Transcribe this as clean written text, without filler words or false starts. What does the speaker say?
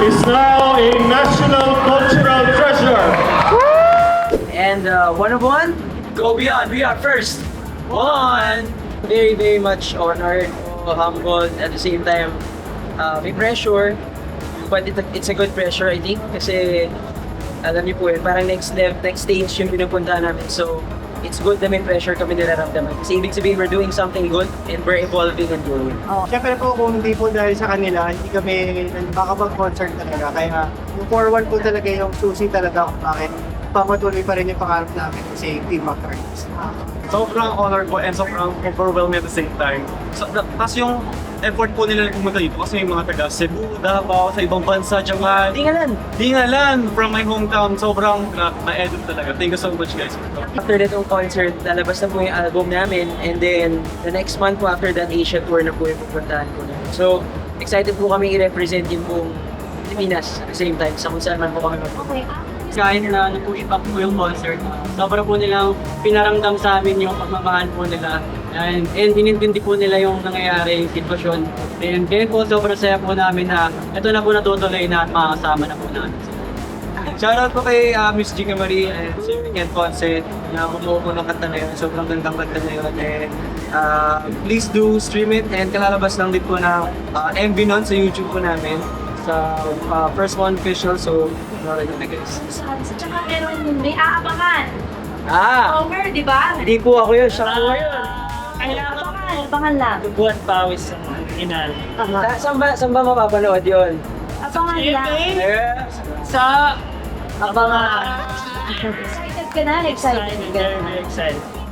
is now a national cultural treasure. And one of one, go beyond. We are first. One. Very, very much honored, humbled, at the same time, may pressure. But it's a good pressure, I think. Kasi, alam niyo po yun, parang next stage yung pinupuntahan namin. So, it's good na may pressure kami nararamdaman. Kasi ibig sabihin, we're doing something good and we're evolving and growing. Siyempre po kung hindi po dahil sa kanila, hindi kami makapag-concert talaga. Kaya yung forward po talaga yung susi talaga kung bakit pamatuloy pa rin yung pangarap namin kasi Team McCartney. Sobrang honor po and sobrang overwhelming at the same time. So, tas yung effort po nila pumunta dito kasi yung mga taga Cebu, Davao, sa ibang bansa, Japan. Dingalan from my hometown. Sobrang na-edit talaga. Thank you so much guys. After that concert, lalabas na po yung album namin. And then, the next month po after that, Asia tour na po yung pupuntahan ko na. So, excited po kami i-represent yung buong Pilipinas at the same time sa kung saan man po kami Okay. Kahit na nag-push back po yung concert, sobra po nilang pinaramdam sa amin yung pagmamahal po nila. And inintindi po nila yung nangyayari, yung sitwasyon. And kaya po sobrang saya po namin na ito na po natutuloy na at makakasama na po namin. Shoutout po kay Miss Gina Marie and sa weekend concert na kumuha po ng kanta na yun. Sobrang gandang kanta na yun. And please do stream it and kalalabas lang din po ng MV nun sa YouTube po namin. Sa first one official, so narinig na guys. Tsaka meron may aabangan. Over, di ba? Hindi po ako yun, siya po yun. Abangan lang. Buwan pawis sa inal. Saan ba mapapanood yun? Abangan lang. Sa Abangan! Excited ka na? Excited ka. Very excited.